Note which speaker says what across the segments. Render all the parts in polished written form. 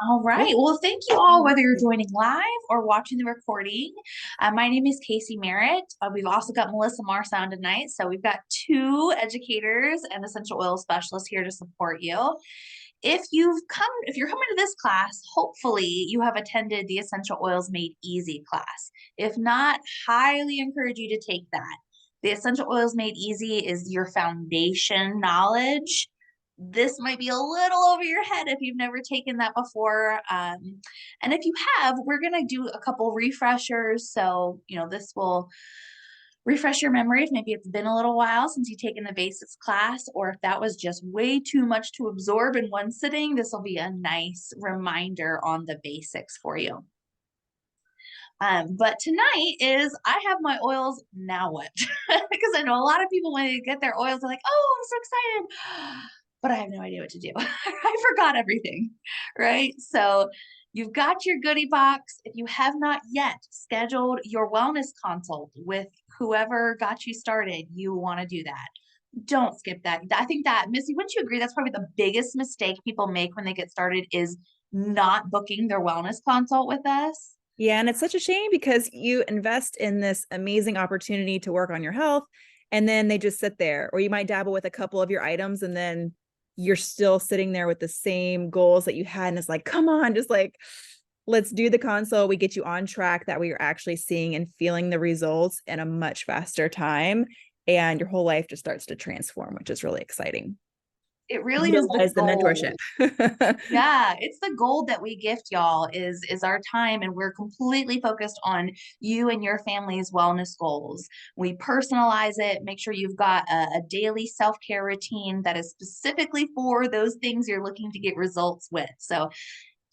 Speaker 1: All
Speaker 2: Great.
Speaker 1: right. Well, thank you all, whether you're joining live or watching the recording. My name is Casey Merritt. We've also got Melissa Marsa on tonight. So we've got two educators and essential oil specialists here to support you. If you're coming to this class, hopefully you have attended the Essential Oils Made Easy class. If not, highly encourage you to take that. The Essential Oils Made Easy is your foundation knowledge. This might be a little over your head if you've never taken that before. And if you have, we're going to do a couple refreshers. So, this will refresh your memory if maybe it's been a little while since you've taken the basics class, or if that was just way too much to absorb in one sitting, this will be a nice reminder on the basics for you. But tonight is I have my oils, now what? Because I know a lot of people when they get their oils, they're like, oh, I'm so excited. But I have no idea what to do. I forgot everything, right? So you've got your goodie box. If you have not yet scheduled your wellness consult with whoever got you started, you want to do that. Don't skip that. I think that, Missy, wouldn't you agree that's probably the biggest mistake people make when they get started is not booking their wellness consult with us?
Speaker 2: Yeah, and it's such a shame because you invest in this amazing opportunity to work on your health, and then they just sit there, or you might dabble with a couple of your items, and then you're still sitting there with the same goals that you had. And it's like, come on, just like, let's do the console. We get you on track that we are actually seeing and feeling the results in a much faster time. And your whole life just starts to transform, which is really exciting.
Speaker 1: It really is the
Speaker 2: Utilize the mentorship.
Speaker 1: gold. Yeah, it's the gold that we gift y'all is our time, and we're completely focused on you and your family's wellness goals. We personalize it, make sure you've got a daily self-care routine that is specifically for those things you're looking to get results with. So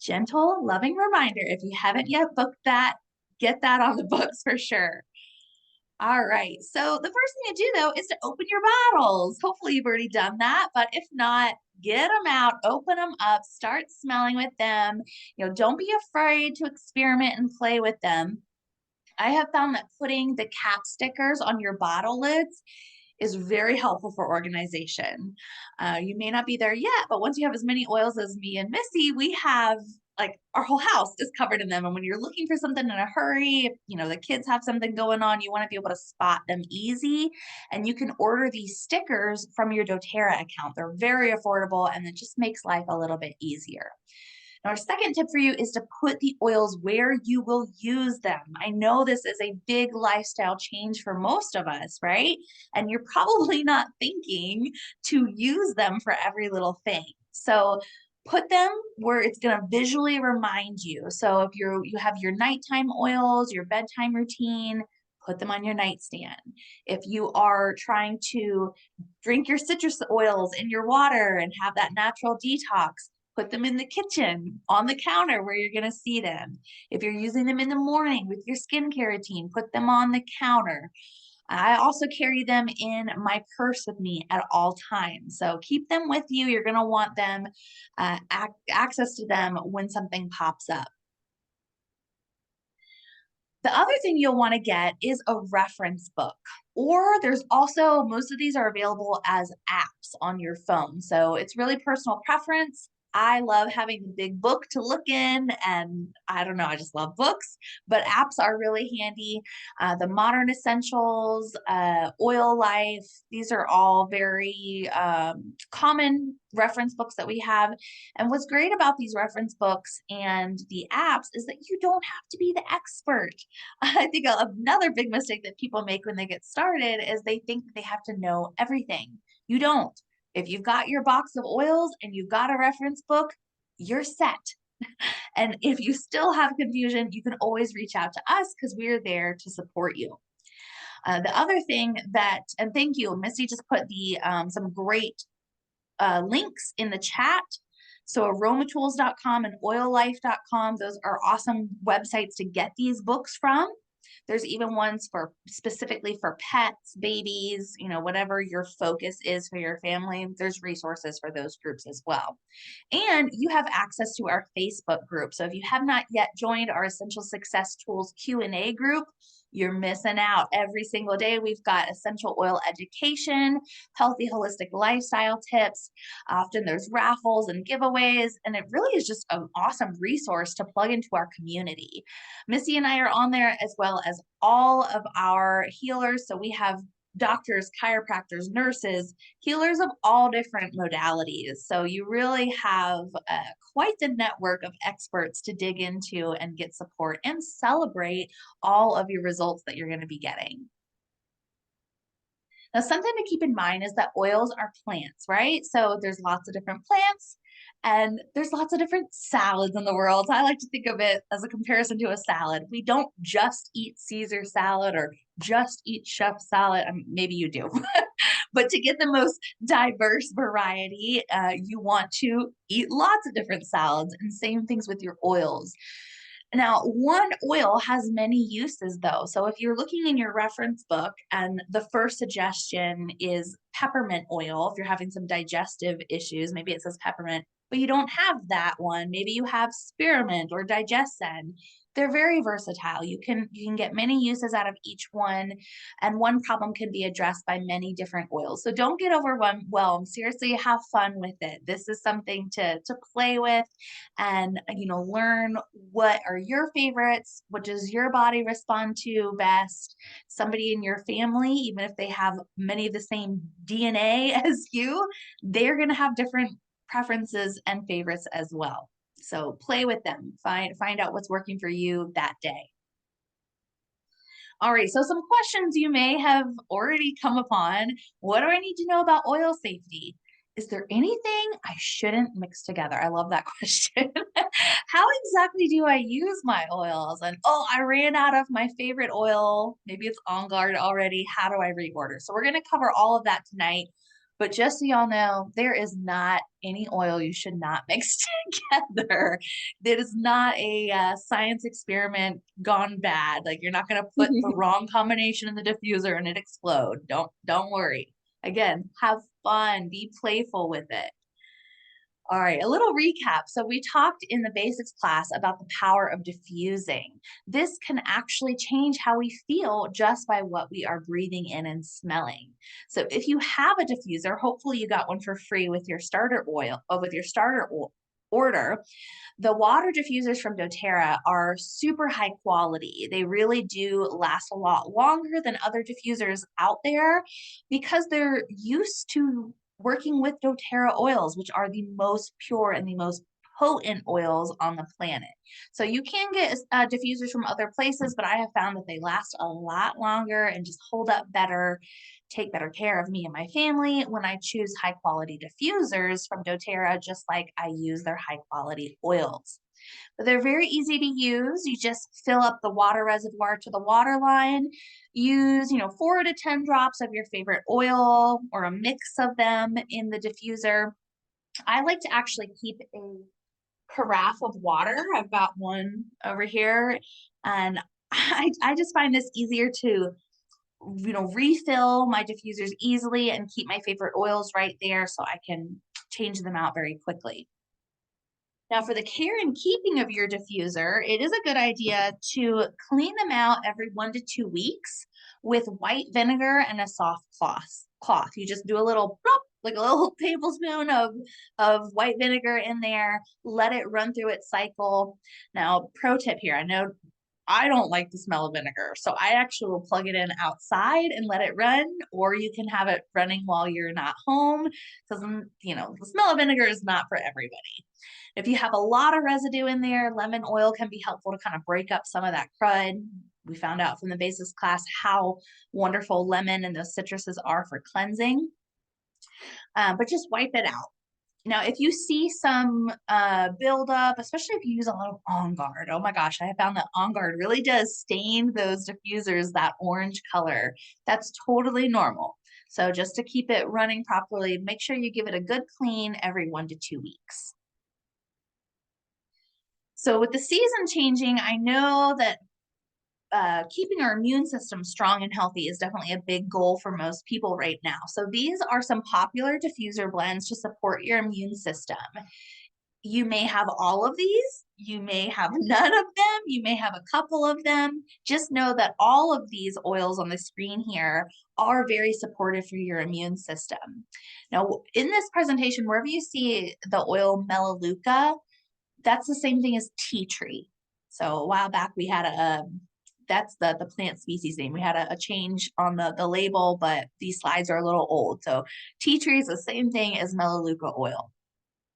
Speaker 1: gentle, loving reminder, if you haven't yet booked that, get that on the books for sure. All right. So the first thing to do though is to open your bottles. Hopefully you've already done that, but if not, get them out, open them up, start smelling with them. Don't be afraid to experiment and play with them. I have found that putting the cap stickers on your bottle lids is very helpful for organization. You may not be there yet, but once you have as many oils as me and Missy, we have like our whole house is covered in them. And when you're looking for something in a hurry, the kids have something going on, you want to be able to spot them easy. And you can order these stickers from your doTERRA account. They're very affordable and it just makes life a little bit easier. Now, our second tip for you is to put the oils where you will use them. I know this is a big lifestyle change for most of us, right? And you're probably not thinking to use them for every little thing. So put them where it's going to visually remind you. So if you have your nighttime oils, your bedtime routine, put them on your nightstand. If you are trying to drink your citrus oils in your water and have that natural detox, put them in the kitchen on the counter where you're going to see them. If you're using them in the morning with your skincare routine, put them on the counter. I also carry them in my purse with me at all times. So keep them with you. You're going to want them, access to them when something pops up. The other thing you'll want to get is a reference book, or there's also, most of these are available as apps on your phone. So it's really personal preference. I love having the big book to look in, and I don't know, I just love books, but apps are really handy. The Modern Essentials, Oil Life, these are all very common reference books that we have. And what's great about these reference books and the apps is that you don't have to be the expert. I think another big mistake that people make when they get started is they think they have to know everything. You don't. If you've got your box of oils and you've got a reference book, you're set. And if you still have confusion, you can always reach out to us because we're there to support you. The other thing that, and thank you, Misty just put the some great links in the chat. So aromatools.com and oillife.com, those are awesome websites to get these books from. There's even ones for specifically for pets, babies, whatever your focus is for your family. There's resources for those groups as well. And you have access to our Facebook group. So if you have not yet joined our Essential Success Tools Q&A group, you're missing out. Every single day, we've got essential oil education, healthy, holistic lifestyle tips. Often there's raffles and giveaways, and it really is just an awesome resource to plug into our community. Missy and I are on there as well as all of our healers. So we have doctors, chiropractors, nurses, healers of all different modalities. So you really have quite the network of experts to dig into and get support and celebrate all of your results that you're going to be getting. Now, something to keep in mind is that oils are plants, right? So there's lots of different plants and there's lots of different salads in the world. I like to think of it as a comparison to a salad. We don't just eat Caesar salad or just eat chef salad. I mean, maybe you do, but to get the most diverse variety, you want to eat lots of different salads, and same things with your oils. Now, one oil has many uses though. So if you're looking in your reference book and the first suggestion is peppermint oil, if you're having some digestive issues, maybe it says peppermint, but you don't have that one. Maybe you have spearmint or digesten. They're very versatile. You can get many uses out of each one, and one problem can be addressed by many different oils. So don't get overwhelmed. Seriously, have fun with it. This is something to play with and learn what are your favorites, what does your body respond to best. Somebody in your family, even if they have many of the same DNA as you, they're going to have different preferences and favorites as well. So play with them, find out what's working for you that day. All right, so some questions you may have already come upon. What do I need to know about oil safety? Is there anything I shouldn't mix together? I love that question. How exactly do I use my oils? And oh, I ran out of my favorite oil. Maybe it's On Guard already. How do I reorder? So we're going to cover all of that tonight. But just so y'all know, there is not any oil you should not mix together. It is not a science experiment gone bad. Like you're not going to put the wrong combination in the diffuser and it explode. Don't worry. Again, have fun, be playful with it. All right, a little recap. So we talked in the basics class about the power of diffusing. This can actually change how we feel just by what we are breathing in and smelling. So if you have a diffuser, hopefully you got one for free with your starter order. The water diffusers from doTERRA are super high quality. They really do last a lot longer than other diffusers out there because they're used to working with doTERRA oils, which are the most pure and the most potent oils on the planet. So you can get diffusers from other places, but I have found that they last a lot longer and just hold up better, take better care of me and my family when I choose high quality diffusers from doTERRA, just like I use their high quality oils. But they're very easy to use. You just fill up the water reservoir to the water line. Use, 4 to 10 drops of your favorite oil or a mix of them in the diffuser. I like to actually keep a carafe of water. I've got one over here, and I just find this easier to refill my diffusers easily and keep my favorite oils right there so I can change them out very quickly. Now, for the care and keeping of your diffuser, it is a good idea to clean them out every 1 to 2 weeks with white vinegar and a soft cloth. You just do a little plop, like a little tablespoon of white vinegar in there, let it run through its cycle. Now, pro tip here, I know I don't like the smell of vinegar, so I actually will plug it in outside and let it run, or you can have it running while you're not home because, the smell of vinegar is not for everybody. If you have a lot of residue in there, lemon oil can be helpful to kind of break up some of that crud. We found out from the basics class how wonderful lemon and those citruses are for cleansing, but just wipe it out. Now, if you see some buildup, especially if you use a lot of On Guard, oh my gosh, I have found that On Guard really does stain those diffusers that orange color. That's totally normal. So just to keep it running properly, make sure you give it a good clean every 1 to 2 weeks. So with the season changing, I know that keeping our immune system strong and healthy is definitely a big goal for most people right now. So these are some popular diffuser blends to support your immune system. You may have all of these, you may have none of them, you may have a couple of them. Just know that all of these oils on the screen here are very supportive for your immune system. Now, in this presentation, wherever you see the oil Melaleuca, that's the same thing as tea tree. So a while back we had that's the plant species name. We had a change on the label, but these slides are a little old. So tea tree is the same thing as Melaleuca oil.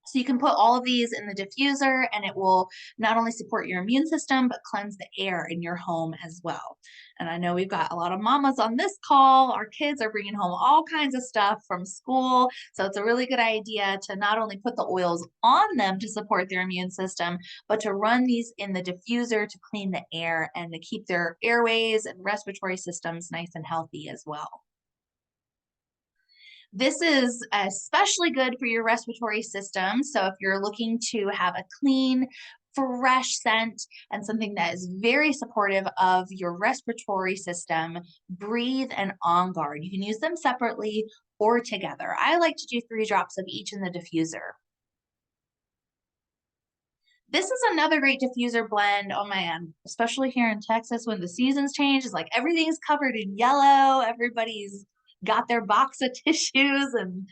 Speaker 1: So you can put all of these in the diffuser and it will not only support your immune system, but cleanse the air in your home as well. And I know we've got a lot of mamas on this call. Our kids are bringing home all kinds of stuff from school. So it's a really good idea to not only put the oils on them to support their immune system, but to run these in the diffuser to clean the air and to keep their airways and respiratory systems nice and healthy as well. This is especially good for your respiratory system. So if you're looking to have a clean, fresh scent and something that is very supportive of your respiratory system, Breathe and On Guard. You can use them separately or together. I like to do 3 drops of each in the diffuser. This is another great diffuser blend. Oh man, especially here in Texas when the seasons change, it's like everything's covered in yellow. Everybody's got their box of tissues and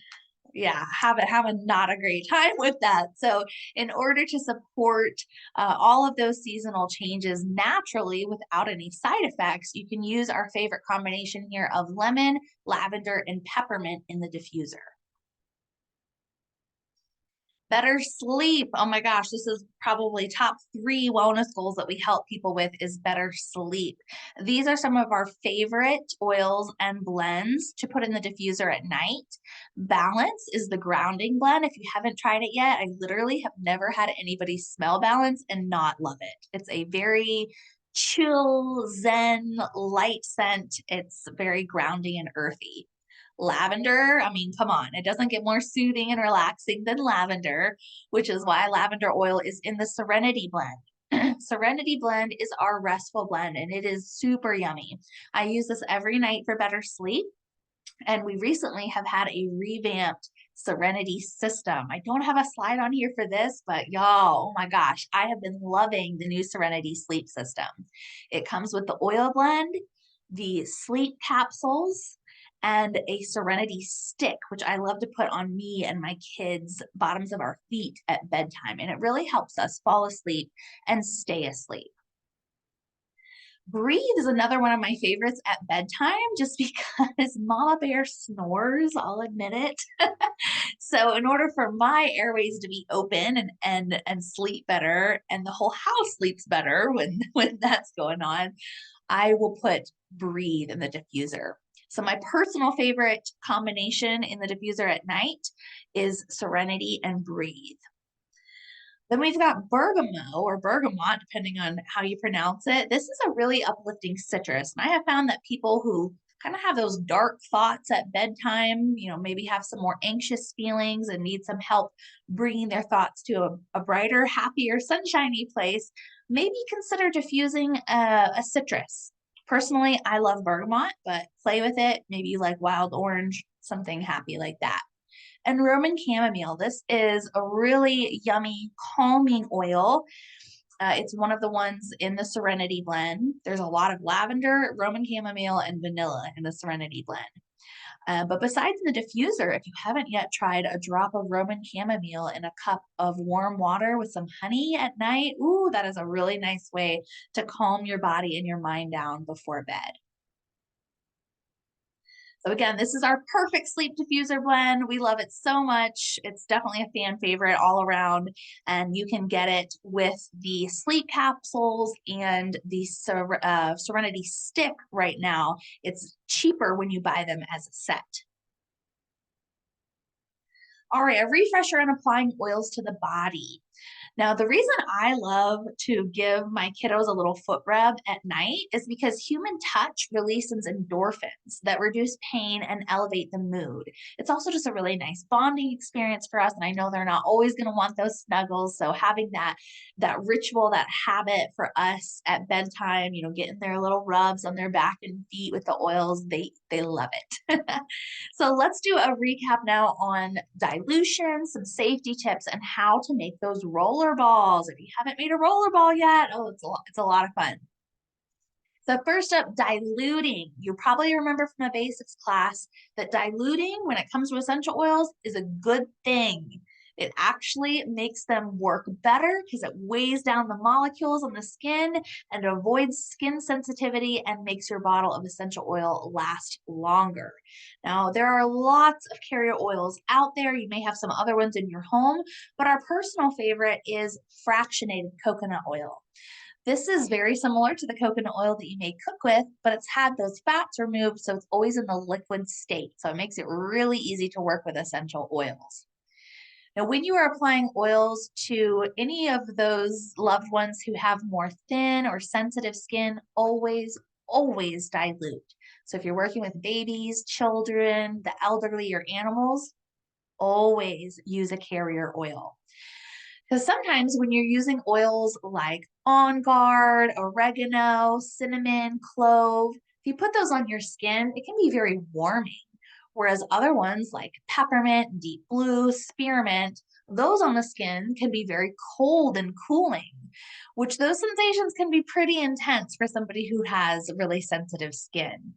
Speaker 1: yeah, having not a great time with that. So in order to support all of those seasonal changes naturally without any side effects, you can use our favorite combination here of lemon, lavender, and peppermint in the diffuser. Better sleep. Oh my gosh, this is probably top 3 wellness goals that we help people with is better sleep. These are some of our favorite oils and blends to put in the diffuser at night. Balance is the grounding blend. If you haven't tried it yet, I literally have never had anybody smell Balance and not love it. It's a very chill, zen, light scent. It's very grounding and earthy. Lavender, I mean, come on, it doesn't get more soothing and relaxing than lavender, which is why lavender oil is in the Serenity blend. Serenity blend is our restful blend and it is super yummy. I use this every night for better sleep. And we recently have had a revamped Serenity system. I don't have a slide on here for this, but y'all, oh my gosh, I have been loving the new Serenity sleep system. It comes with the oil blend, the sleep capsules, and a Serenity stick, which I love to put on me and my kids' bottoms of our feet at bedtime. And it really helps us fall asleep and stay asleep. Breathe is another one of my favorites at bedtime just because Mama Bear snores, I'll admit it. So in order for my airways to be open and sleep better and the whole house sleeps better when that's going on, I will put Breathe in the diffuser. So my personal favorite combination in the diffuser at night is Serenity and Breathe. Then we've got bergamot or bergamot, depending on how you pronounce it. This is a really uplifting citrus. And I have found that people who kind of have those dark thoughts at bedtime, maybe have some more anxious feelings and need some help bringing their thoughts to a brighter, happier, sunshiny place, maybe consider diffusing a citrus. Personally, I love bergamot, but play with it. Maybe you like wild orange, something happy like that. And Roman chamomile, this is a really yummy, calming oil. It's one of the ones in the Serenity blend. There's a lot of lavender, Roman chamomile, and vanilla in the Serenity blend. But besides in the diffuser, if you haven't yet tried a drop of Roman chamomile in a cup of warm water with some honey at night, ooh, that is a really nice way to calm your body and your mind down before bed. So again, this is our perfect sleep diffuser blend. We love it so much. It's definitely a fan favorite all around. And you can get it with the sleep capsules and the Serenity stick right now. It's cheaper when you buy them as a set. All right, a refresher on applying oils to the body. Now, the reason I love to give my kiddos a little foot rub at night is because human touch releases endorphins that reduce pain and elevate the mood. It's also just a really nice bonding experience for us. And I know they're not always going to want those snuggles. So having that ritual, that habit for us at bedtime, getting their little rubs on their back and feet with the oils, they love it. So let's do a recap now on dilution, some safety tips, and how to make those roller balls. If you haven't made a roller ball yet, oh, it's a lot of fun. So first up, diluting. You probably remember from a basics class that diluting when it comes to essential oils is a good thing. It actually makes them work better because it weighs down the molecules on the skin and avoids skin sensitivity and makes your bottle of essential oil last longer. Now, there are lots of carrier oils out there. You may have some other ones in your home, but our personal favorite is fractionated coconut oil. This is very similar to the coconut oil that you may cook with, but it's had those fats removed, so it's always in the liquid state. So it makes it really easy to work with essential oils. Now, when you are applying oils to any of those loved ones who have more thin or sensitive skin, always, always dilute. So if you're working with babies, children, the elderly, or animals, always use a carrier oil. Because sometimes when you're using oils like On Guard, oregano, cinnamon, clove, if you put those on your skin, it can be very warming. Whereas other ones like peppermint, deep blue, spearmint, those on the skin can be very cold and cooling, which those sensations can be pretty intense for somebody who has really sensitive skin.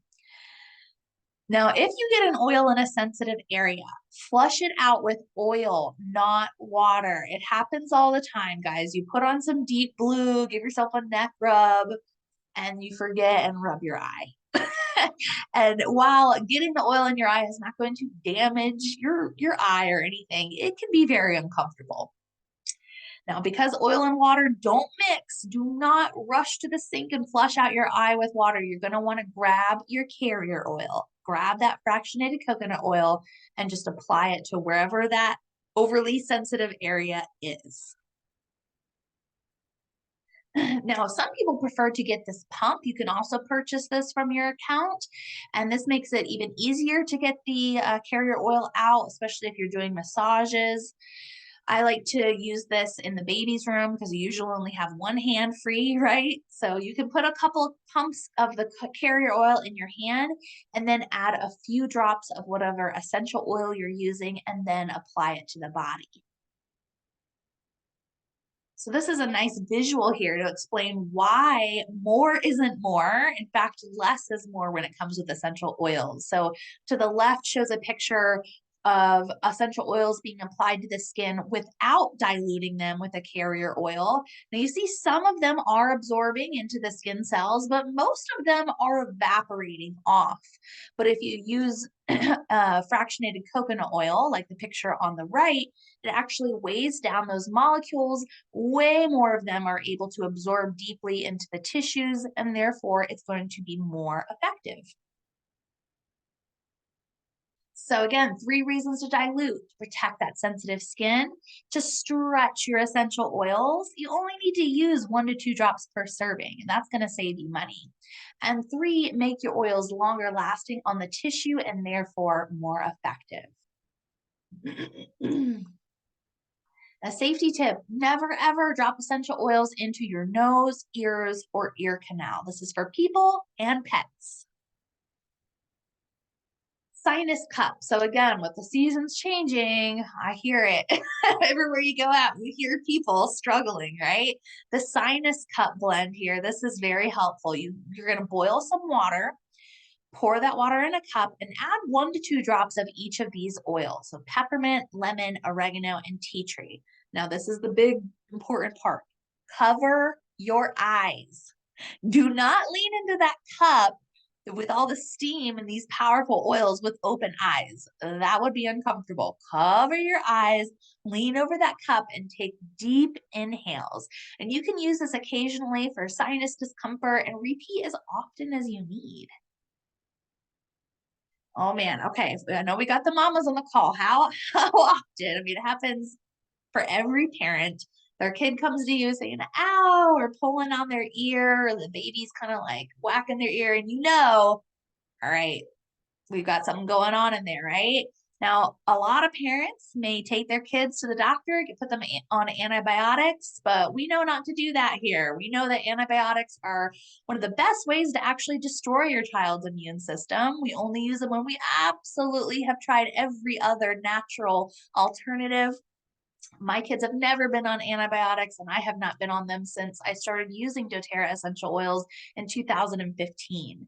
Speaker 1: Now, if you get an oil in a sensitive area, flush it out with oil, not water. It happens all the time, guys. You put on some deep blue, give yourself a neck rub, and you forget and rub your eye. And while getting the oil in your eye is not going to damage your eye or anything, it can be very uncomfortable. Now, because oil and water don't mix, do not rush to the sink and flush out your eye with water. You're going to want to grab your carrier oil, grab that fractionated coconut oil, and just apply it to wherever that overly sensitive area is. Now, some people prefer to get this pump. You can also purchase this from your account, and this makes it even easier to get the carrier oil out, especially if you're doing massages. I like to use this in the baby's room because you usually only have one hand free, right? So you can put a couple pumps of the carrier oil in your hand and then add a few drops of whatever essential oil you're using and then apply it to the body. So this is a nice visual here to explain why more isn't more. In fact, less is more when it comes with essential oils. So to the left shows a picture of essential oils being applied to the skin without diluting them with a carrier oil. Now you see some of them are absorbing into the skin cells, but most of them are evaporating off. But if you use fractionated coconut oil, like the picture on the right, it actually weighs down those molecules. Way more of them are able to absorb deeply into the tissues, and therefore it's going to be more effective. So again, 3 reasons to dilute: protect that sensitive skin, to stretch your essential oils. You only need to use 1 to 2 drops per serving, and that's going to save you money. And 3, make your oils longer lasting on the tissue and therefore more effective. A safety tip: never ever drop essential oils into your nose, ears, or ear canal. This is for people and pets. Sinus cup. So again, with the seasons changing, I hear it. Everywhere you go out, you hear people struggling, right? The sinus cup blend here, this is very helpful. You're going to boil some water, pour that water in a cup, and add 1 to 2 drops of each of these oils. So peppermint, lemon, oregano, and tea tree. Now, this is the big important part. Cover your eyes. Do not lean into that cup with all the steam and these powerful oils with open eyes. That would be uncomfortable. Cover your eyes, lean over that cup, and take deep inhales. And you can use this occasionally for sinus discomfort and repeat as often as you need. Oh man, okay. I know we got the mamas on the call. How often? I mean, it happens for every parent. Their kid comes to you saying, ow, or pulling on their ear, or the baby's kind of like whacking their ear, and all right, we've got something going on in there, right? Now, a lot of parents may take their kids to the doctor, put them on antibiotics, but we know not to do that here. We know that antibiotics are one of the best ways to actually destroy your child's immune system. We only use them when we absolutely have tried every other natural alternative. My kids have never been on antibiotics, and I have not been on them since I started using doTERRA essential oils in 2015.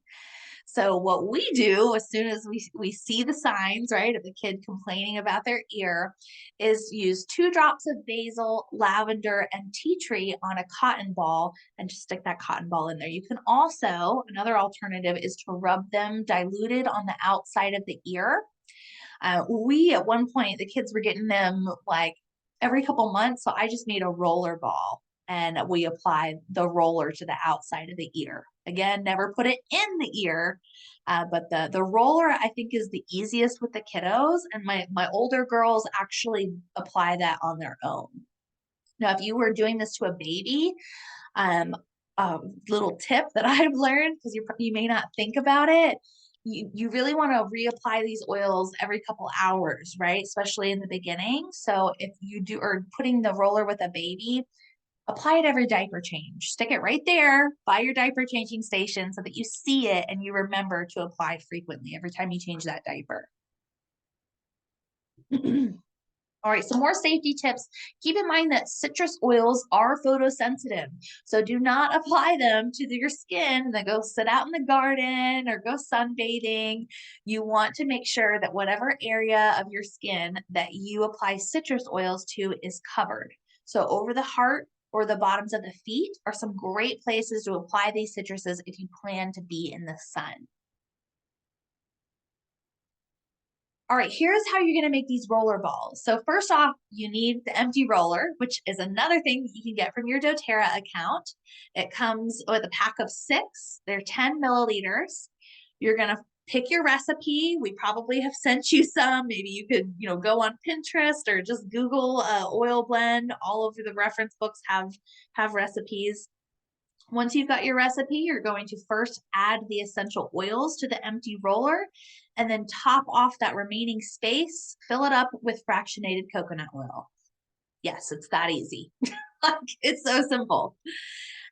Speaker 1: So what we do as soon as we see the signs, right, of the kid complaining about their ear, is use 2 drops of basil, lavender, and tea tree on a cotton ball and just stick that cotton ball in there. You can also, another alternative is to rub them diluted on the outside of the ear. We, at one point, the kids were getting them like every couple months. So I just made a roller ball and we applied the roller to the outside of the ear. Again, never put it in the ear, but the roller I think is the easiest with the kiddos, and my older girls actually apply that on their own. Now, if you were doing this to a baby, um, a little tip that I've learned, because you may not think about it, you really want to reapply these oils every couple hours, right? Especially in the beginning. So if you do, or putting the roller with a baby, apply it every diaper change. Stick it right there by your diaper changing station so that you see it and you remember to apply frequently every time you change that diaper. All right, some more safety tips. Keep in mind that citrus oils are photosensitive, so do not apply them to your skin and then go sit out in the garden or go sunbathing. You want to make sure that whatever area of your skin that you apply citrus oils to is covered. So over the heart or the bottoms of the feet are some great places to apply these citruses if you plan to be in the sun. All right, here's how you're going to make these roller balls. So first off, you need the empty roller, which is another thing that you can get from your doTERRA account. It comes with a pack of 6. They're 10 milliliters. You're going to pick your recipe. We probably have sent you some. Maybe you could, go on Pinterest or just Google oil blend. All of the reference books have recipes. Once you've got your recipe, you're going to first add the essential oils to the empty roller and then top off that remaining space, fill it up with fractionated coconut oil. Yes, it's that easy. It's so simple.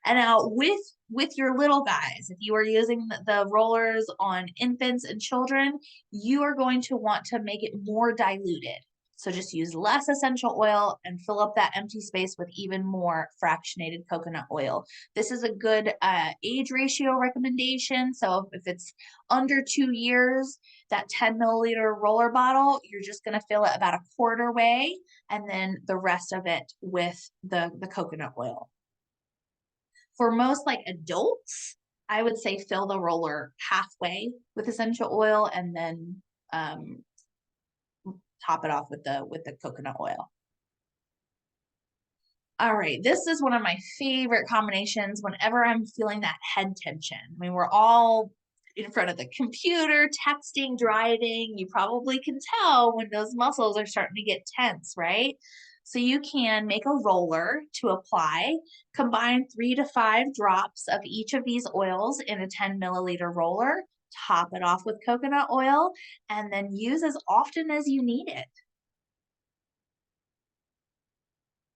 Speaker 1: And now with your little guys, if you are using the rollers on infants and children, you are going to want to make it more diluted. So just use less essential oil and fill up that empty space with even more fractionated coconut oil. This is a good age ratio recommendation. So if it's under 2 years, that 10 milliliter roller bottle, you're just going to fill it about a quarter way, and then the rest of it with the coconut oil. For most like adults, I would say fill the roller halfway with essential oil and then top it off with the coconut oil. All right, this is one of my favorite combinations whenever I'm feeling that head tension. I mean, we're all in front of the computer, texting, driving. You probably can tell when those muscles are starting to get tense, right? So you can make a roller to apply, combine 3 to 5 drops of each of these oils in a 10 milliliter roller, top it off with coconut oil, and then use as often as you need it.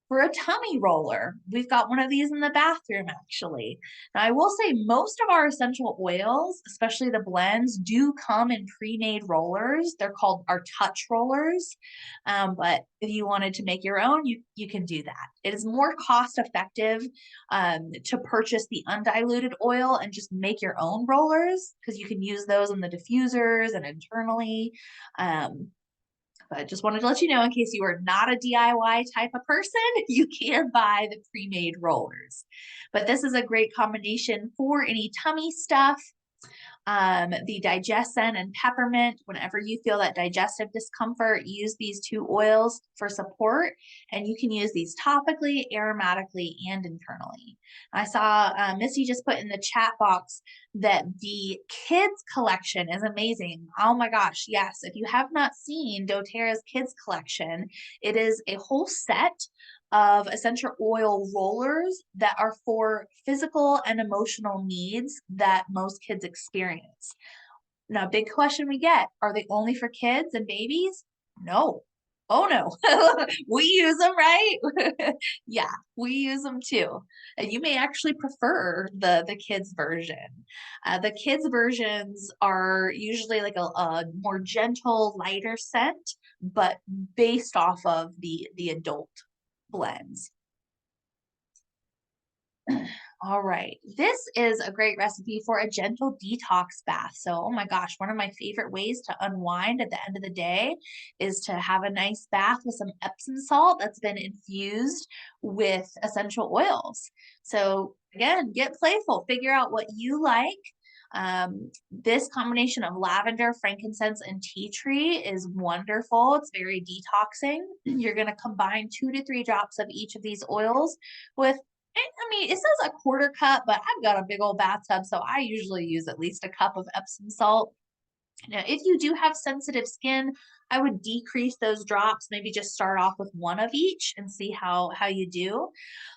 Speaker 1: For a tummy roller, we've got one of these in the bathroom actually. Now, I will say most of our essential oils, especially the blends, do come in pre-made rollers. They're called our touch rollers. But if you wanted to make your own, you can do that. It is more cost effective to purchase the undiluted oil and just make your own rollers, because you can use those in the diffusers and internally. But just wanted to let you know, in case you are not a DIY type of person, you can buy the pre-made rollers. But this is a great combination for any tummy stuff. The Digescen and peppermint, whenever you feel that digestive discomfort, use these 2 oils for support, and you can use these topically, aromatically, and internally. I saw Missy just put in the chat box that the kids collection is amazing. Oh my gosh, yes. If you have not seen doTERRA's kids collection, it is a whole set of essential oil rollers that are for physical and emotional needs that most kids experience. Now, big question we get, are they only for kids and babies? No. Oh no. We use them, right? Yeah, we use them too. And you may actually prefer the kids version. The kids versions are usually like a more gentle, lighter scent, but based off of the adult blends. All right. This is a great recipe for a gentle detox bath. So, oh my gosh, one of my favorite ways to unwind at the end of the day is to have a nice bath with some Epsom salt that's been infused with essential oils. So, again, get playful, figure out what you like. This combination of lavender, frankincense, and tea tree is wonderful. It's very detoxing. You're going to combine 2 to 3 drops of each of these oils with, I mean, it says a quarter cup, but I've got a big old bathtub, so I usually use at least a cup of Epsom salt. Now, if you do have sensitive skin, I would decrease those drops, maybe just start off with one of each and see how you do.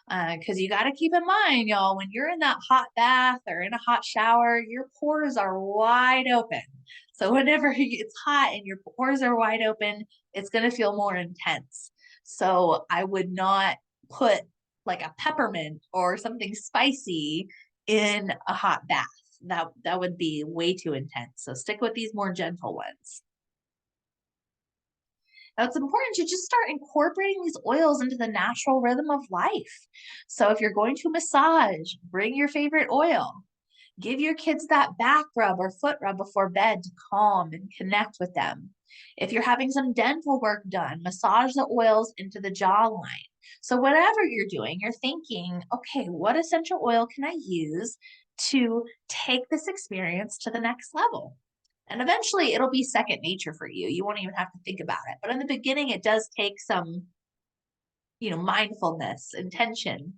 Speaker 1: Because you got to keep in mind, y'all, when you're in that hot bath or in a hot shower, your pores are wide open. So whenever it's hot and your pores are wide open, it's going to feel more intense. So I would not put like a peppermint or something spicy in a hot bath. That would be way too intense. So stick with these more gentle ones. Now it's important to just start incorporating these oils into the natural rhythm of life. So if you're going to massage, bring your favorite oil. Give your kids that back rub or foot rub before bed to calm and connect with them. If you're having some dental work done, massage the oils into the jawline. So whatever you're doing, you're thinking, okay, what essential oil can I use to take this experience to the next level? And eventually it'll be second nature for you. You won't even have to think about it. But in the beginning, it does take some, mindfulness, intention.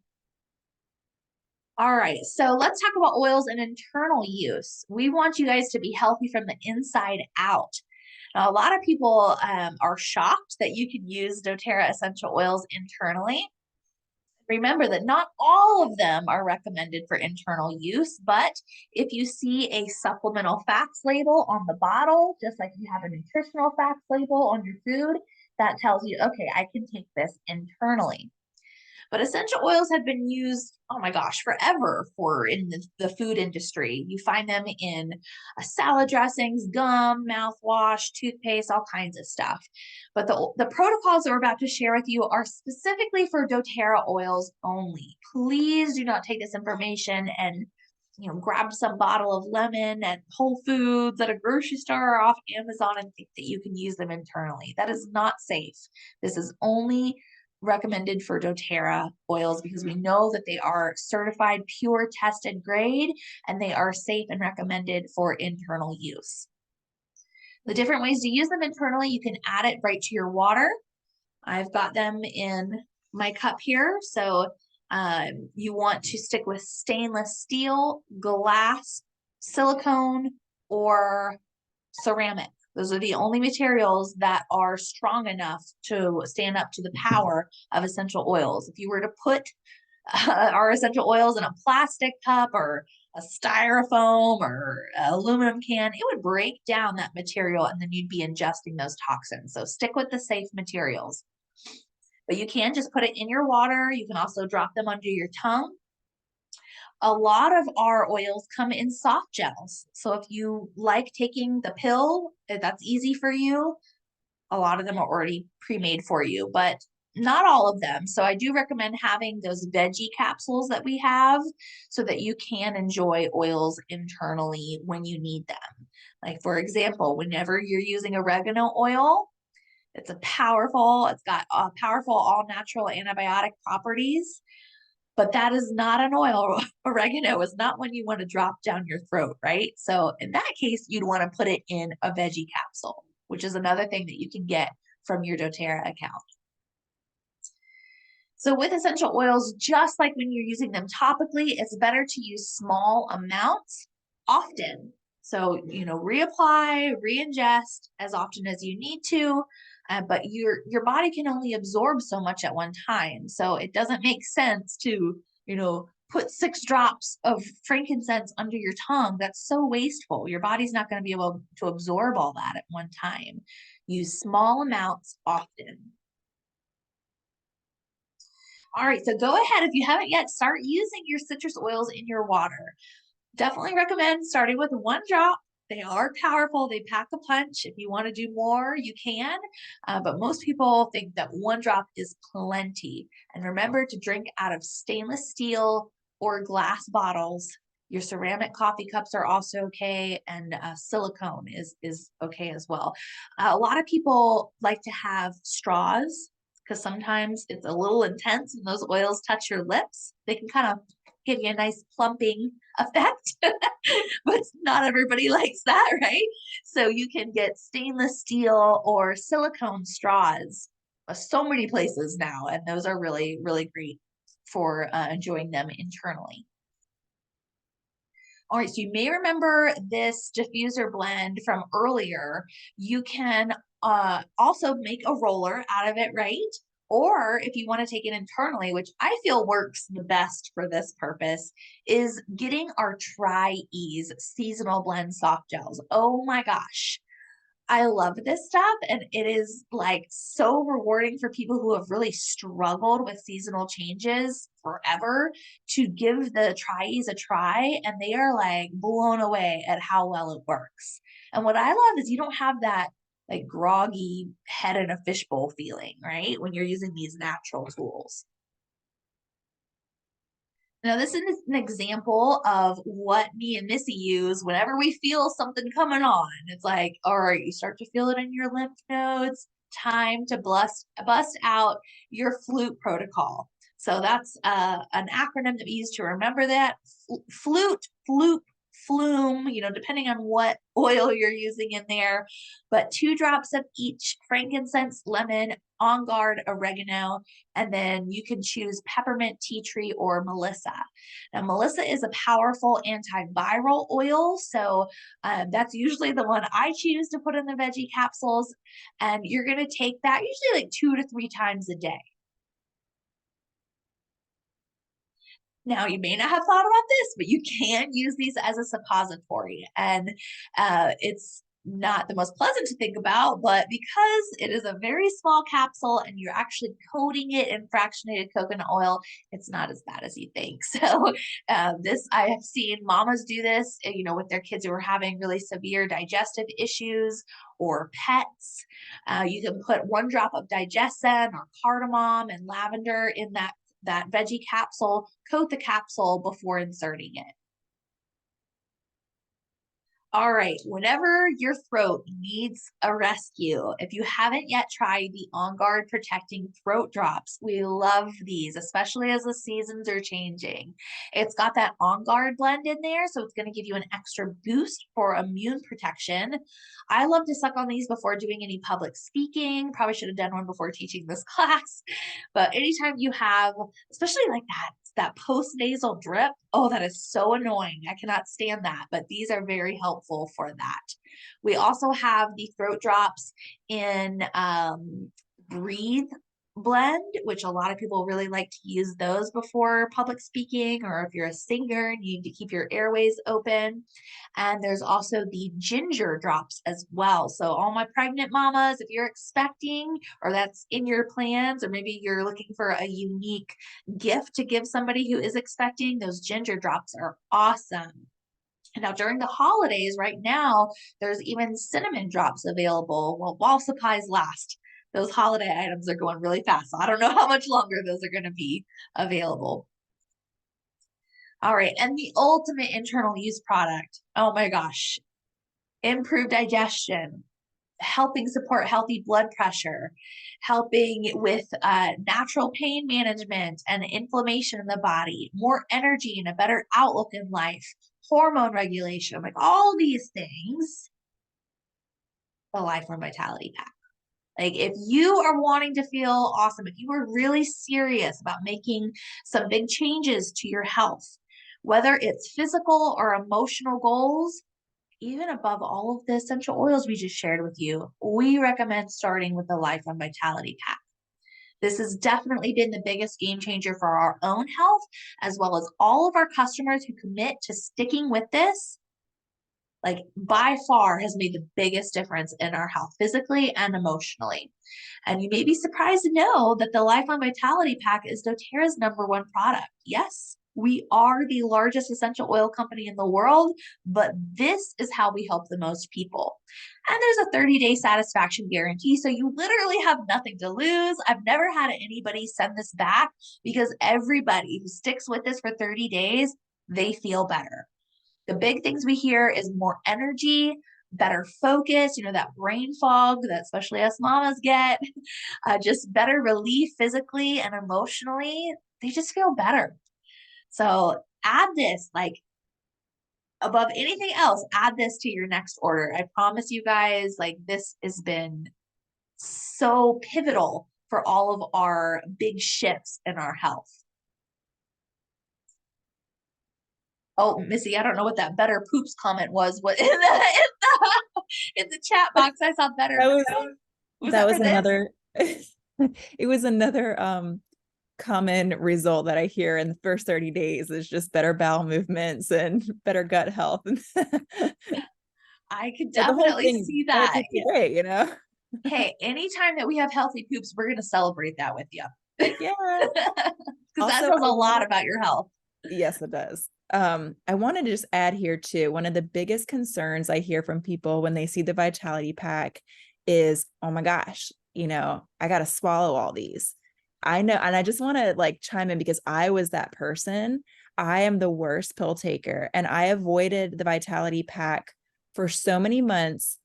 Speaker 1: All right, so let's talk about oils and internal use. We want you guys to be healthy from the inside out. Now, a lot of people are shocked that you can use doTERRA essential oils internally. Remember that not all of them are recommended for internal use, but if you see a supplemental facts label on the bottle, just like you have a nutritional facts label on your food, that tells you, okay, I can take this internally. But essential oils have been used, oh my gosh, forever in the food industry. You find them in salad dressings, gum, mouthwash, toothpaste, all kinds of stuff. But the protocols that we're about to share with you are specifically for doTERRA oils only. Please do not take this information and grab some bottle of lemon at Whole Foods, at a grocery store, or off Amazon and think that you can use them internally. That is not safe. This is only recommended for doTERRA oils because we know that they are certified pure tested grade and they are safe and recommended for internal use. The different ways to use them internally, you can add it right to your water. I've got them in my cup here. So you want to stick with stainless steel, glass, silicone, or ceramic. Those are the only materials that are strong enough to stand up to the power of essential oils. If you were to put our essential oils in a plastic cup or a styrofoam or aluminum can, it would break down that material and then you'd be ingesting those toxins. So stick with the safe materials. But you can just put it in your water. You can also drop them under your tongue. A lot of our oils come in soft gels. So if you like taking the pill, if that's easy for you, a lot of them are already pre-made for you, but not all of them. So I do recommend having those veggie capsules that we have so that you can enjoy oils internally when you need them. Like for example, whenever you're using oregano oil, it's got powerful all natural antibiotic properties. But that is not an oil. Oregano is not one you want to drop down your throat, right? So in that case, you'd want to put it in a veggie capsule, which is another thing that you can get from your doTERRA account. So with essential oils, just like when you're using them topically, it's better to use small amounts often. So, reapply, re-ingest as often as you need to, but your body can only absorb so much at one time. So it doesn't make sense to, put 6 drops of frankincense under your tongue. That's so wasteful. Your body's not going to be able to absorb all that at one time. Use small amounts often. All right, so go ahead. If you haven't yet, start using your citrus oils in your water. Definitely recommend starting with 1 drop. They are powerful. They pack a punch. If you want to do more, you can. But most people think that 1 drop is plenty. And remember to drink out of stainless steel or glass bottles. Your ceramic coffee cups are also okay, and silicone is okay as well. A lot of people like to have straws because sometimes it's a little intense when those oils touch your lips. They can kind of give you a nice plumping effect, but not everybody likes that, right? So you can get stainless steel or silicone straws so many places now, and those are really, really great for enjoying them internally. All right, so you may remember this diffuser blend from earlier. You can also make a roller out of it, right? Or if you want to take it internally, which I feel works the best for this purpose, is getting our Tri-Ease seasonal blend soft gels. Oh my gosh. I love this stuff, and it is like so rewarding for people who have really struggled with seasonal changes forever to give the Tri-Ease a try, and they are like blown away at how well it works. And what I love is you don't have that like groggy head in a fishbowl feeling, right? When you're using these natural tools. Now, this is an example of what me and Missy use whenever we feel something coming on. It's like, all right, you start to feel it in your lymph nodes, time to bust out your flute protocol. So that's an acronym that we use to remember that. Flute, flume, depending on what oil you're using in there, but 2 drops of each: frankincense, lemon, on guard, oregano, and then you can choose peppermint, tea tree, or Melissa. Now, Melissa is a powerful antiviral oil, so that's usually the one I choose to put in the veggie capsules, and you're going to take that usually like 2 to 3 times a day. Now, you may not have thought about this, but you can use these as a suppository, and it's not the most pleasant to think about, but because it is a very small capsule and you're actually coating it in fractionated coconut oil, it's not as bad as you think. So this, I have seen mamas do this, with their kids who are having really severe digestive issues or pets. You can put 1 drop of digestin or cardamom and lavender in that veggie capsule, coat the capsule before inserting it. All right, whenever your throat needs a rescue, if you haven't yet tried the On Guard Protecting Throat Drops, we love these, especially as the seasons are changing. It's got that On Guard blend in there, so it's going to give you an extra boost for immune protection. I love to suck on these before doing any public speaking. Probably should have done one before teaching this class. But anytime you have, especially like that post-nasal drip, oh, that is so annoying. I cannot stand that, but these are very helpful for that. We also have the throat drops in Breathe blend, which a lot of people really like to use those before public speaking, or if you're a singer and you need to keep your airways open. And there's also the ginger drops as well. So all my pregnant mamas, if you're expecting, or that's in your plans, or maybe you're looking for a unique gift to give somebody who is expecting, those ginger drops are awesome. And now during the holidays right now, there's even cinnamon drops available, well, while supplies last. Those holiday items are going really fast. So I don't know how much longer those are going to be available. All right, and the ultimate internal use product. Oh my gosh. Improved digestion, helping support healthy blood pressure, helping with natural pain management and inflammation in the body, more energy and a better outlook in life, hormone regulation, like all these things. The Lifeline Vitality Pack. Like if you are wanting to feel awesome, if you are really serious about making some big changes to your health, whether it's physical or emotional goals, even above all of the essential oils we just shared with you, we recommend starting with the Lifeline Vitality Pack. This has definitely been the biggest game changer for our own health, as well as all of our customers who commit to sticking with this. Like by far has made the biggest difference in our health physically and emotionally. And you may be surprised to know that the Lifelong Vitality Pack is doTERRA's #1 product. Yes, we are the largest essential oil company in the world, but this is how we help the most people. And there's a 30-day satisfaction guarantee, so you literally have nothing to lose. I've never had anybody send this back because everybody who sticks with this for 30 days, they feel better. The big things we hear is more energy, better focus, that brain fog that especially us mamas get, just better relief physically and emotionally. They just feel better. So add this, like above anything else, add this to your next order. I promise you guys, like this has been so pivotal for all of our big shifts in our health. Oh, Missy, I don't know what that better poops comment was. What in the chat box? I saw better.
Speaker 2: That was another. It was another common result that I hear in the first 30 days is just better bowel movements and better gut health.
Speaker 1: I could definitely see that.
Speaker 2: Great,
Speaker 1: Hey, anytime that we have healthy poops, we're gonna celebrate that with you.
Speaker 2: Yeah.
Speaker 1: Because that says a lot about your health.
Speaker 2: Yes, it does. I wanted to just add here too, one of the biggest concerns I hear from people when they see the Vitality Pack is, oh my gosh, I got to swallow all these. I know. And I just want to like chime in because I was that person. I am the worst pill taker and I avoided the Vitality Pack for so many months.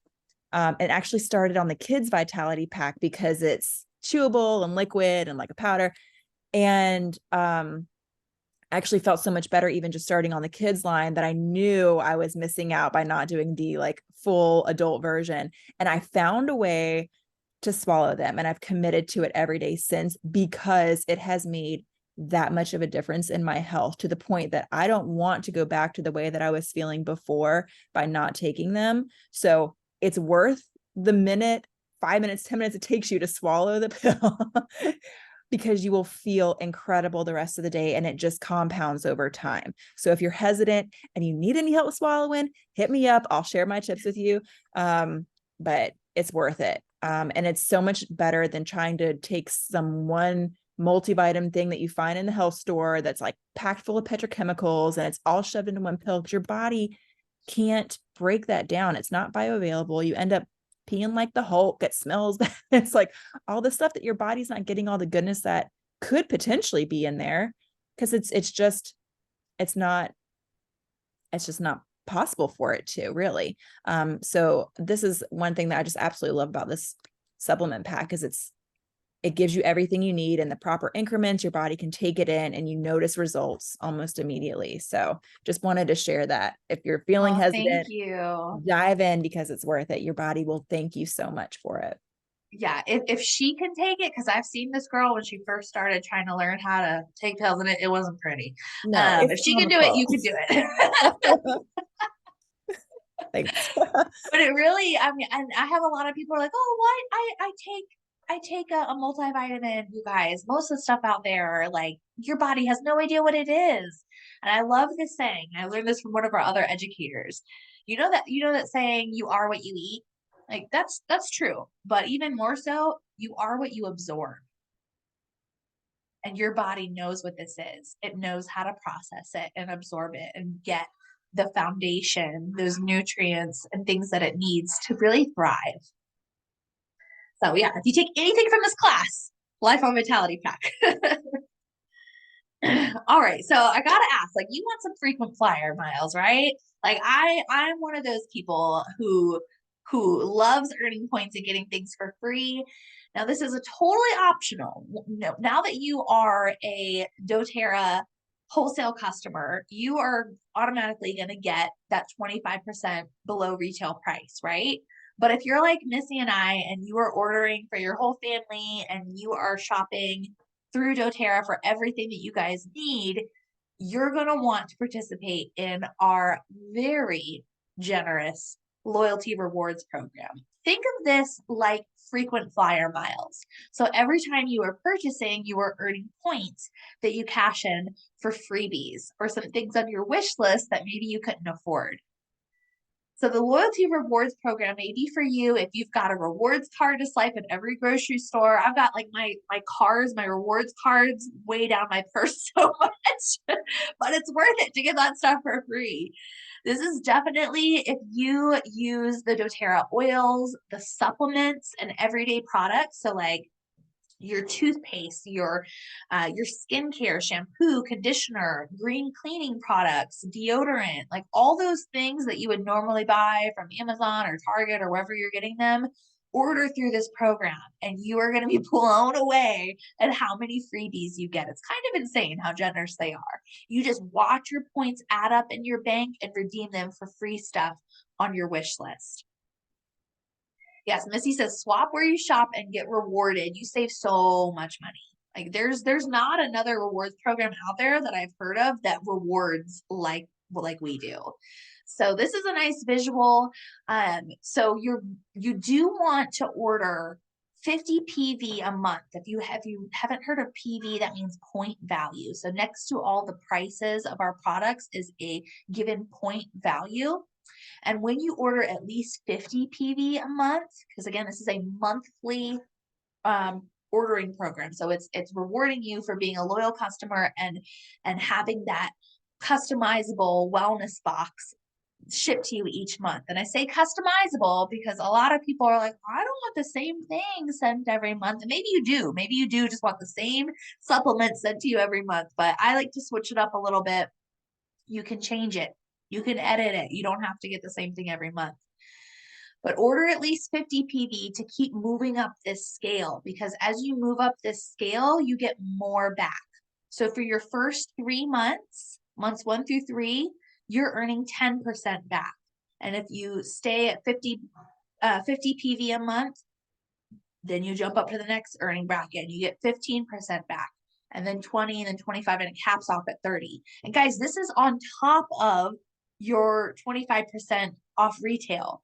Speaker 2: And actually started on the kids Vitality Pack because it's chewable and liquid and like a powder. And, I actually felt so much better even just starting on the kids line that I knew I was missing out by not doing the like full adult version. And I found a way to swallow them. And I've committed to it every day since because it has made that much of a difference in my health to the point that I don't want to go back to the way that I was feeling before by not taking them. So it's worth the minute, 5 minutes, 10 minutes it takes you to swallow the pill. Because you will feel incredible the rest of the day and it just compounds over time. So if you're hesitant and you need any help swallowing, hit me up. I'll share my tips with you. But it's worth it. And it's so much better than trying to take some one multivitamin thing that you find in the health store that's like packed full of petrochemicals and it's all shoved into one pill because your body can't break that down. It's not bioavailable. You end up peeing like the Hulk. It smells bad. It's like all the stuff that your body's not getting all the goodness that could potentially be in there because it's just not possible for it to really. So this is one thing that I just absolutely love about this supplement pack is it gives you everything you need in the proper increments. Your body can take it in and you notice results almost immediately. So just wanted to share that. If you're feeling hesitant,
Speaker 1: thank you.
Speaker 2: Dive in because it's worth it. Your body will thank you so much for it.
Speaker 1: Yeah, if she can take it, because I've seen this girl when she first started trying to learn how to take pills and it wasn't pretty.
Speaker 2: No,
Speaker 1: if she can do it, you can do it.
Speaker 2: Thanks.
Speaker 1: But it really, I mean, and I have a lot of people are like, oh, what? I take a multivitamin, you guys. Most of the stuff out there, like your body has no idea what it is. And I love this saying. I learned this from one of our other educators. You know that saying, you are what you eat? Like that's true. But even more so, you are what you absorb. And your body knows what this is. It knows how to process it and absorb it and get the foundation, those nutrients and things that it needs to really thrive. So yeah, if you take anything from this class, Lifelong Vitality Pack. All right, so I gotta ask, like, you want some frequent flyer miles, right? Like I'm one of those people who loves earning points and getting things for free. Now this is a totally optional. No, now that you are a doTERRA wholesale customer, you are automatically going to get that 25% below retail price, right? But if you're like Missy and I, and you are ordering for your whole family and you are shopping through doTERRA for everything that you guys need, you're going to want to participate in our very generous loyalty rewards program. think of this like frequent flyer miles. So every time you are purchasing, you are earning points that you cash in for freebies or some things on your wish list that maybe you couldn't afford. So the loyalty rewards program may be for you if you've got a rewards card to swipe at every grocery store. I've got like my cards, my rewards cards way down my purse so much, but it's worth it to get that stuff for free. This is definitely if you use the doTERRA oils, the supplements, and everyday products. So like your toothpaste, your skincare, shampoo, conditioner, green cleaning products, deodorant, like all those things that you would normally buy from Amazon or Target or wherever you're getting them, order through this program and you are going to be blown away at how many freebies you get. It's kind of insane how generous they are. You just watch your points add up in your bank and redeem them for free stuff on your wish list. Yes, Missy says swap where you shop and get rewarded. You save so much money. Like there's not another rewards program out there that I've heard of that rewards like we do. So this is a nice visual. So you do want to order 50 PV a month. If you haven't heard of PV, that means point value. So next to all the prices of our products is a given point value. And when you order at least 50 PV a month, because again, this is a monthly ordering program. So it's rewarding you for being a loyal customer and having that customizable wellness box shipped to you each month. And I say customizable because a lot of people are like, I don't want the same thing sent every month. And maybe you do just want the same supplements sent to you every month. But I like to switch it up a little bit. You can change it. You can edit it. You don't have to get the same thing every month. But order at least 50 PV to keep moving up this scale, because as you move up this scale, you get more back. So for your first 3 months, months 1 through 3, you're earning 10% back. And if you stay at 50 PV a month, then you jump up to the next earning bracket. You get 15% back, and then 20, and then 25, and it caps off at 30. And guys, this is on top of your 25% off retail.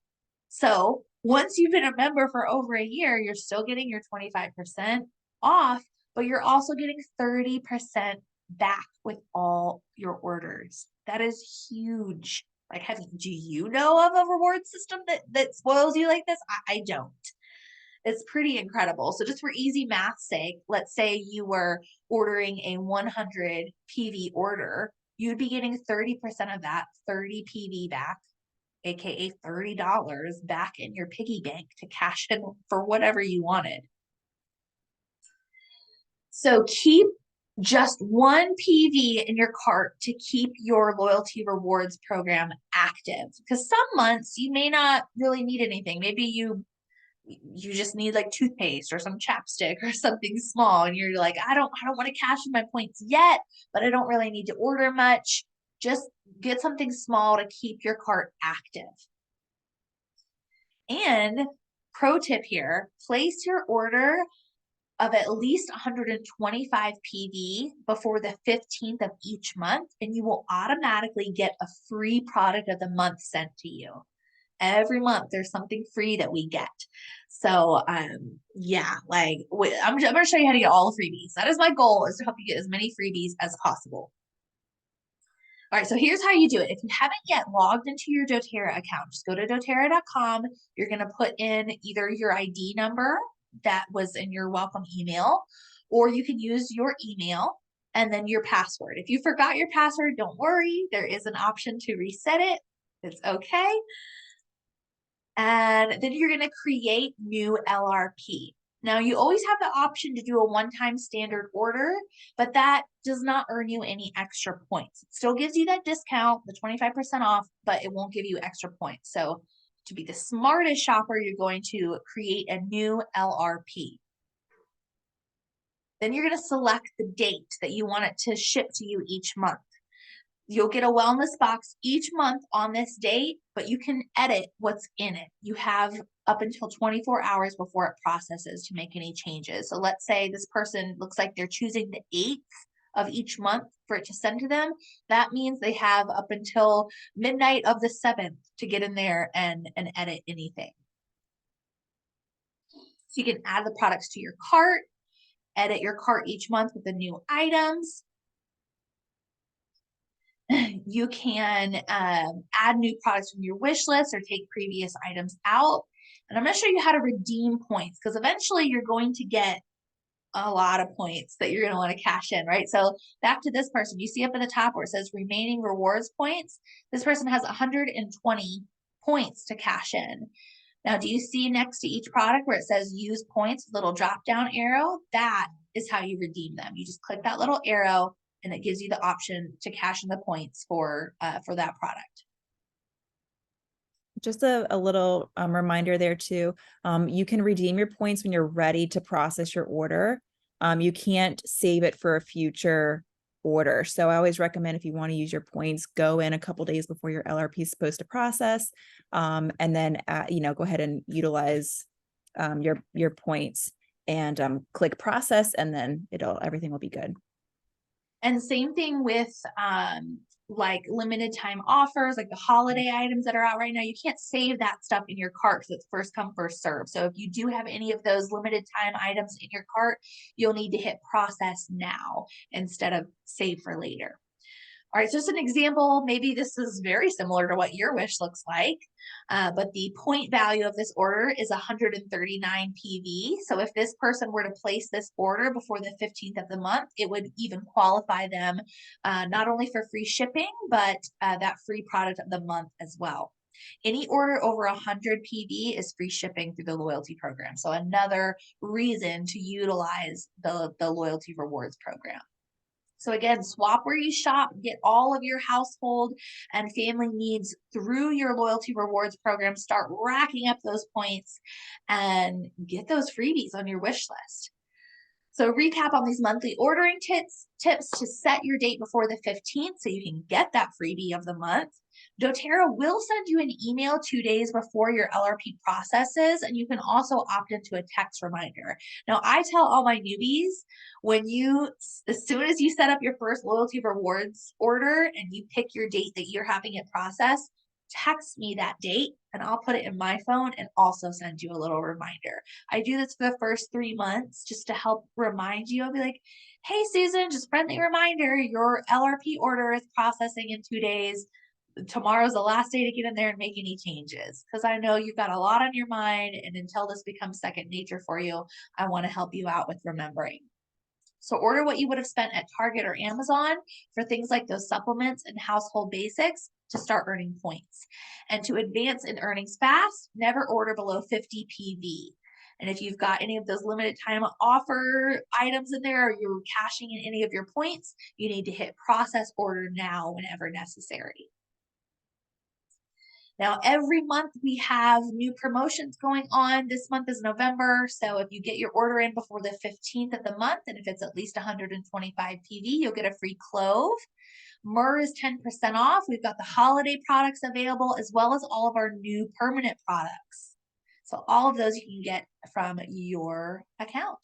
Speaker 1: So once you've been a member for over a year, you're still getting your 25% off, but you're also getting 30% back with all your orders. That is huge. Like, do you know of a reward system that spoils you like this? I don't. It's pretty incredible. So just for easy math's sake, let's say you were ordering a 100 PV order, you'd be getting 30% of that, 30 PV back, aka $30 back in your piggy bank to cash in for whatever you wanted. So keep just 1 PV in your cart to keep your loyalty rewards program active, because some months you may not really need anything. Maybe you just need like toothpaste or some chapstick or something small, and you're like, I don't want to cash in my points yet, but I don't really need to order much. Just get something small to keep your cart active. And pro tip here, place your order of at least 125 PV before the 15th of each month, and you will automatically get a free product of the month sent to you. Every month there's something free that we get. So yeah, like I'm going to show you how to get all the freebies. That is my goal, is to help you get as many freebies as possible. All right, so here's how you do it. If you haven't yet logged into your doTERRA account, just go to doTERRA.com. You're going to put in either your ID number that was in your welcome email, or you can use your email and then your password. If you forgot your password, don't worry. There is an option to reset it. It's okay. And then you're going to create new LRP. Now, you always have the option to do a one-time standard order, but that does not earn you any extra points. It still gives you that discount, the 25% off, but it won't give you extra points. So to be the smartest shopper, you're going to create a new LRP. Then you're going to select the date that you want it to ship to you each month. You'll get a wellness box each month on this date, but you can edit what's in it. You have up until 24 hours before it processes to make any changes. So let's say this person looks like they're choosing the 8th of each month for it to send to them. That means they have up until midnight of the 7th to get in there and edit anything. So you can add the products to your cart, edit your cart each month with the new items. You can add new products from your wish list or take previous items out. And I'm going to show you how to redeem points, because eventually you're going to get a lot of points that you're going to want to cash in, right? So back to this person, you see up at the top where it says remaining rewards points. This person has 120 points to cash in. Now, do you see next to each product where it says use points, little drop down arrow? That is how you redeem them. You just click that little arrow and it gives you the option to cash in the points for that product.
Speaker 2: Just a little reminder there too. You can redeem your points when you're ready to process your order. You can't save it for a future order. So I always recommend, if you want to use your points, go in a couple days before your LRP is supposed to process, and then go ahead and utilize your points and click process, and then everything will be good.
Speaker 1: And same thing with like limited time offers, like the holiday items that are out right now. You can't save that stuff in your cart because it's first come, first serve. So if you do have any of those limited time items in your cart, you'll need to hit process now instead of save for later. All right, so just an example, maybe this is very similar to what your wish looks like, but the point value of this order is 139 PV. So if this person were to place this order before the 15th of the month, it would even qualify them not only for free shipping, but that free product of the month as well. Any order over 100 PV is free shipping through the loyalty program. So another reason to utilize the loyalty rewards program. So again, swap where you shop, get all of your household and family needs through your loyalty rewards program, start racking up those points and get those freebies on your wish list. So recap on these monthly ordering tips to set your date before the 15th so you can get that freebie of the month. doTERRA will send you an email 2 days before your LRP processes, and you can also opt into a text reminder. Now, I tell all my newbies, as soon as you set up your first loyalty rewards order and you pick your date that you're having it processed, text me that date and I'll put it in my phone and also send you a little reminder. I do this for the first 3 months just to help remind you. I'll be like, hey, Susan, just friendly reminder, your LRP order is processing in 2 days. Tomorrow's the last day to get in there and make any changes, because I know you've got a lot on your mind, and until this becomes second nature for you, I want to help you out with remembering. So order what you would have spent at Target or Amazon for things like those supplements and household basics to start earning points. And to advance in earnings fast, never order below 50 PV. And if you've got any of those limited time offer items in there, or you're cashing in any of your points, you need to hit process order now whenever necessary. Now, every month we have new promotions going on. This month is November. So if you get your order in before the 15th of the month, and if it's at least 125 PV, you'll get a free clove. Myrrh is 10% off. We've got the holiday products available, as well as all of our new permanent products. So all of those you can get from your account.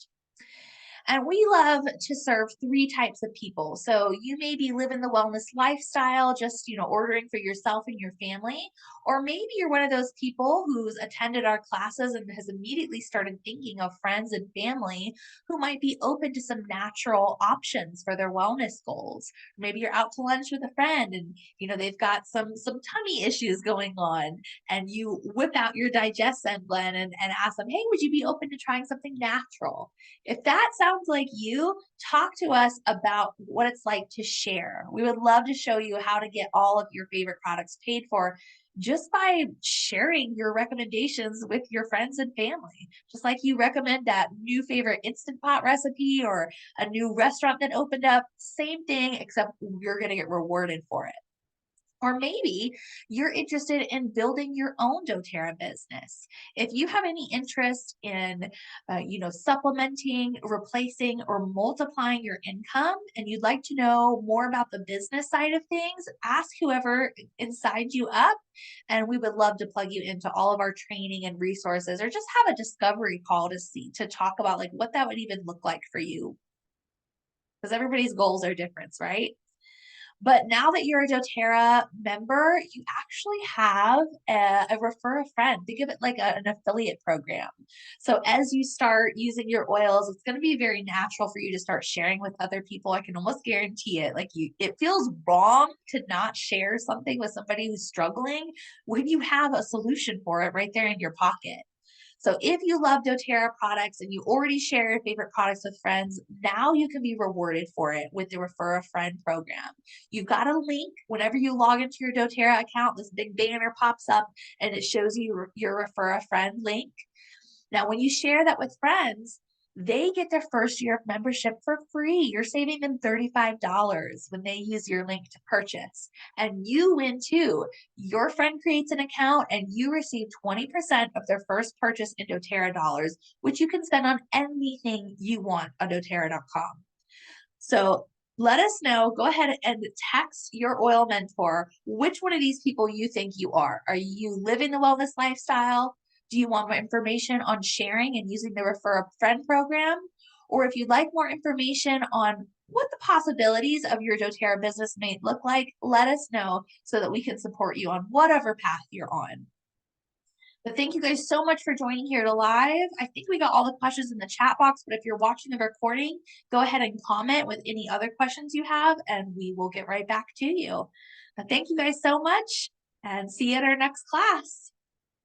Speaker 1: And we love to serve 3 types of people. So you may be living the wellness lifestyle, just, ordering for yourself and your family. Or maybe you're one of those people who's attended our classes and has immediately started thinking of friends and family who might be open to some natural options for their wellness goals. Maybe you're out to lunch with a friend and, they've got some tummy issues going on, and you whip out your DigestZen blend and ask them, hey, would you be open to trying something natural? If that sounds like you, talk to us about what it's like to share. We would love to show you how to get all of your favorite products paid for just by sharing your recommendations with your friends and family. Just like you recommend that new favorite Instant Pot recipe or a new restaurant that opened up, same thing, except you're going to get rewarded for it. Or maybe you're interested in building your own doTERRA business. If you have any interest in, supplementing, replacing, or multiplying your income, and you'd like to know more about the business side of things, ask whoever inside you up, and we would love to plug you into all of our training and resources, or just have a discovery call to talk about like what that would even look like for you. Because everybody's goals are different, right? But now that you're a doTERRA member, you actually have a refer a friend. Think of it like an affiliate program. So as you start using your oils, it's going to be very natural for you to start sharing with other people. I can almost guarantee it. Like it feels wrong to not share something with somebody who's struggling when you have a solution for it right there in your pocket. So if you love doTERRA products and you already share your favorite products with friends, now you can be rewarded for it with the Refer a Friend program. You've got a link whenever you log into your doTERRA account, this big banner pops up and it shows you your Refer a Friend link. Now, when you share that with friends, they get their first year of membership for free. You're saving them $35 when they use your link to purchase. And you win too. Your friend creates an account and you receive 20% of their first purchase in doTERRA dollars, which you can spend on anything you want on doTERRA.com. So let us know. Go ahead and text your oil mentor which one of these people you think you are. Are you living the wellness lifestyle? Do you want more information on sharing and using the Refer a Friend program? Or if you'd like more information on what the possibilities of your doTERRA business may look like, let us know so that we can support you on whatever path you're on. But thank you guys so much for joining here to live. I think we got all the questions in the chat box, but if you're watching the recording, go ahead and comment with any other questions you have, and we will get right back to you. But thank you guys so much, and see you at our next class.